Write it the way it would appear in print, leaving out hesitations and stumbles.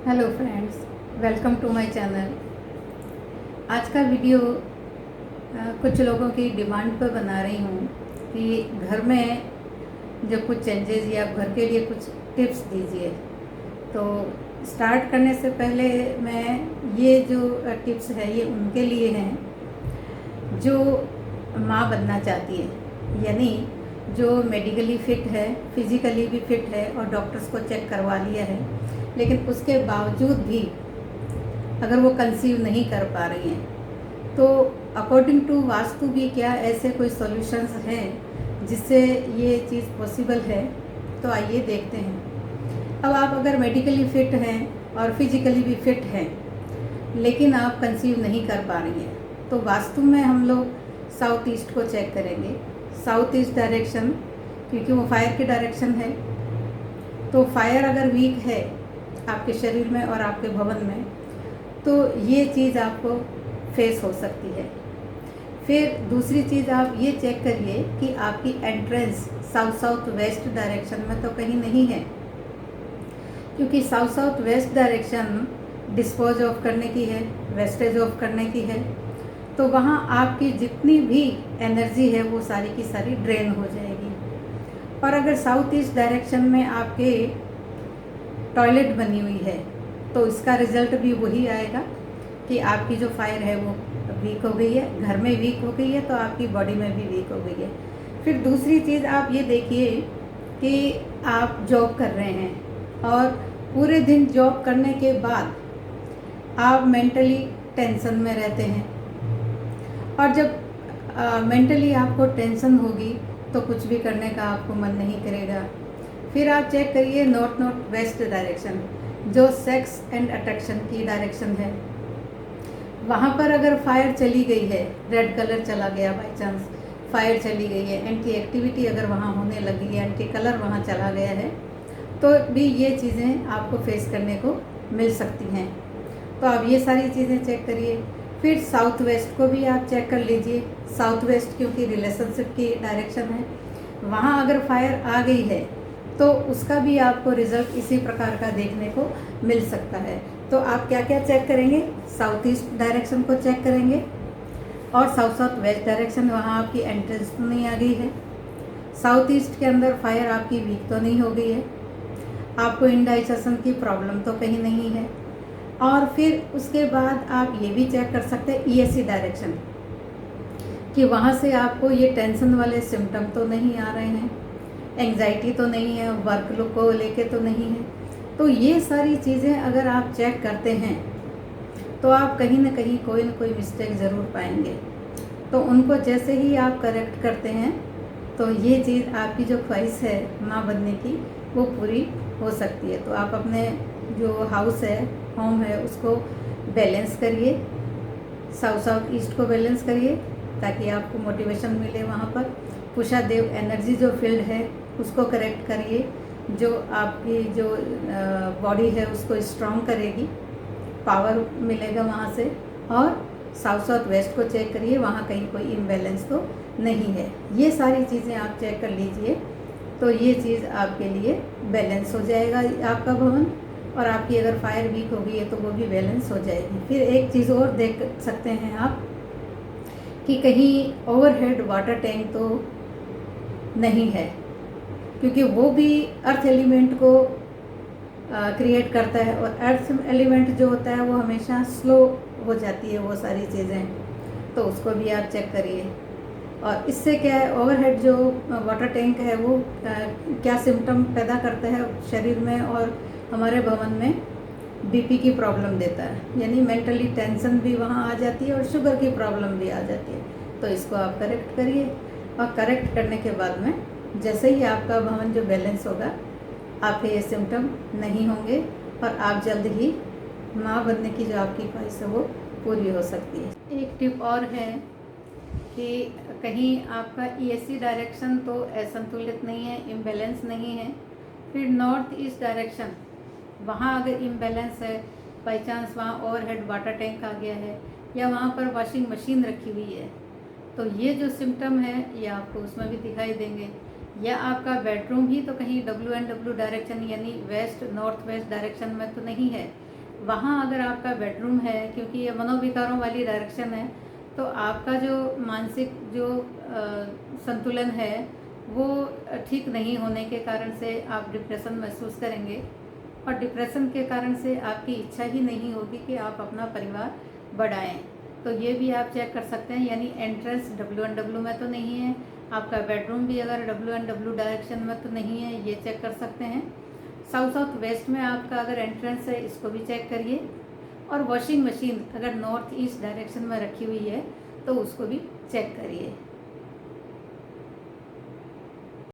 Hello friends, welcome to my channel. आज का video कुछ लोगों की डिमांड पर बना रही हूँ कि घर में जो कुछ चेंजेस या घर के लिए कुछ टिप्स दीजिए। तो स्टार्ट करने से पहले मैं ये जो टिप्स है ये उनके लिए हैं जो माँ बनना चाहती है, यानी जो मेडिकली फ़िट है, फिज़िकली भी फिट है और डॉक्टर्स को चेक करवा लिया है, लेकिन उसके बावजूद भी अगर वो कंसीव नहीं कर पा रही हैं, तो अकॉर्डिंग टू वास्तु भी क्या ऐसे कोई सॉल्यूशंस हैं जिससे ये चीज़ पॉसिबल है। तो आइए देखते हैं। अब आप अगर मेडिकली फ़िट हैं और फिजिकली भी फिट हैं, लेकिन आप कंसीव नहीं कर पा रही हैं, तो वास्तु में हम लोग साउथ ईस्ट को चेक करेंगे। साउथ ईस्ट डायरेक्शन, क्योंकि वो फायर की डायरेक्शन है, तो फायर अगर वीक है आपके शरीर में और आपके भवन में, तो ये चीज़ आपको फेस हो सकती है। फिर दूसरी चीज़ आप ये चेक करिए कि आपकी entrance south south west direction में तो कहीं नहीं है, क्योंकि south south west direction dispose of करने की है, वेस्टेज ऑफ करने की है, तो वहाँ आपकी जितनी भी एनर्जी है वो सारी की सारी ड्रेन हो जाएगी। और अगर साउथ ईस्ट डायरेक्शन में आपके टॉयलेट बनी हुई है, तो इसका रिज़ल्ट भी वही आएगा कि आपकी जो फायर है वो वीक हो गई है, घर में वीक हो गई है, तो आपकी बॉडी में भी वीक हो गई है। फिर दूसरी चीज़ आप ये देखिए कि आप जॉब कर रहे हैं और पूरे दिन जॉब करने के बाद आप मेंटली टेंशन में रहते हैं, और जब मेंटली आपको टेंशन होगी तो कुछ भी करने का आपको मन नहीं करेगा। फिर आप चेक करिए नॉर्थ नॉर्थ वेस्ट डायरेक्शन, जो सेक्स एंड अट्रैक्शन की डायरेक्शन है, वहाँ पर अगर फायर चली गई है, रेड कलर चला गया, बाई चांस फायर चली गई है, एंटी एक्टिविटी अगर वहाँ होने लगी है, एंटी कलर वहाँ चला गया है, तो भी ये चीज़ें आपको फेस करने को मिल सकती हैं। तो आप ये सारी चीज़ें चेक करिए। फिर साउथ वेस्ट को भी आप चेक कर लीजिए। साउथ वेस्ट क्योंकि रिलेशनशिप की डायरेक्शन है, वहाँ अगर फायर आ गई है तो उसका भी आपको रिज़ल्ट इसी प्रकार का देखने को मिल सकता है। तो आप क्या क्या चेक करेंगे? साउथ ईस्ट डायरेक्शन को चेक करेंगे, और साउथ साउथ वेस्ट डायरेक्शन, वहाँ आपकी एंट्रेंस तो नहीं आ गई है, साउथ ईस्ट के अंदर फायर आपकी वीक तो नहीं हो गई है, आपको इंडाइजेशन की प्रॉब्लम तो कहीं नहीं है। और फिर उसके बाद आप ये भी चेक कर सकते हैं ईएससी डायरेक्शन, कि वहाँ से आपको ये टेंशन वाले सिम्टम तो नहीं आ रहे हैं, एंग्जाइटी तो नहीं है, वर्क लोग को लेके तो नहीं है। तो ये सारी चीज़ें अगर आप चेक करते हैं तो आप कहीं ना कहीं कोई ना कोई मिस्टेक ज़रूर पाएंगे। तो उनको जैसे ही आप करेक्ट करते हैं, तो ये चीज़ आपकी जो ख्वाहिश है माँ बनने की वो पूरी हो सकती है। तो आप अपने जो हाउस है, होम है, उसको बैलेंस करिए, साउथ साउथ ईस्ट को बैलेंस करिए, ताकि आपको मोटिवेशन मिले। वहाँ पर कुशा देव एनर्जी जो फील्ड है उसको करेक्ट करिए, जो आपकी जो बॉडी है उसको स्ट्रॉन्ग करेगी, पावर मिलेगा वहाँ से। और साउथ साउथ वेस्ट को चेक करिए, वहाँ कहीं कोई इम्बैलेंस तो नहीं है। ये सारी चीज़ें आप चेक कर लीजिए, तो ये चीज़ आपके लिए बैलेंस हो जाएगा आपका भवन, और आपकी अगर फायर वीक हो गई है तो वो भी बैलेंस हो जाएगी। फिर एक चीज़ और देख सकते हैं आप कि कहीं ओवरहेड वाटर टैंक तो नहीं है, क्योंकि वो भी अर्थ एलिमेंट को क्रिएट करता है, और अर्थ एलिमेंट जो होता है वो हमेशा स्लो हो जाती है वो सारी चीज़ें, तो उसको भी आप चेक करिए। और इससे क्या है, ओवरहेड जो वाटर टैंक है वो क्या सिम्टम पैदा करता है शरीर में और हमारे भवन में? बीपी की प्रॉब्लम देता है, यानी मेंटली टेंशन भी वहाँ आ जाती है और शुगर की प्रॉब्लम भी आ जाती है। तो इसको आप करेक्ट करिए, और करेक्ट करने के बाद में जैसे ही आपका भवन जो बैलेंस होगा, आपके ये सिम्टम नहीं होंगे, और आप जल्द ही माँ बनने की जो आपकी ख्वाहिश है वो पूरी हो सकती है। एक टिप और है कि कहीं आपका ईएससी डायरेक्शन तो असंतुलित नहीं है, इम्बैलेंस नहीं है, फिर नॉर्थ ईस्ट डायरेक्शन, वहाँ अगर इम्बैलेंस है, बाई चांस वहाँ ओवरहेड वाटर टैंक आ गया है, या वहाँ पर वॉशिंग मशीन रखी हुई है, तो ये जो सिम्टम है ये आपको उसमें भी दिखाई देंगे। या आपका बेडरूम भी तो कहीं WNW डायरेक्शन यानी वेस्ट नॉर्थ वेस्ट डायरेक्शन में तो नहीं है, वहाँ अगर आपका बेडरूम है, क्योंकि ये मनोविकारों वाली डायरेक्शन है, तो आपका जो मानसिक जो संतुलन है वो ठीक नहीं होने के कारण से आप डिप्रेशन महसूस करेंगे, और डिप्रेशन के कारण से आपकी इच्छा ही नहीं होगी कि आप अपना परिवार बढ़ाएं। तो ये भी आप चेक कर सकते हैं, यानी एंट्रेंस WN W में तो नहीं है, आपका बेडरूम भी अगर WN W डायरेक्शन में तो नहीं है, ये चेक कर सकते हैं। साउथ साउथ वेस्ट में आपका अगर एंट्रेंस है, इसको भी चेक करिए। और वॉशिंग मशीन अगर नॉर्थ ईस्ट डायरेक्शन में रखी हुई है तो उसको भी चेक करिए।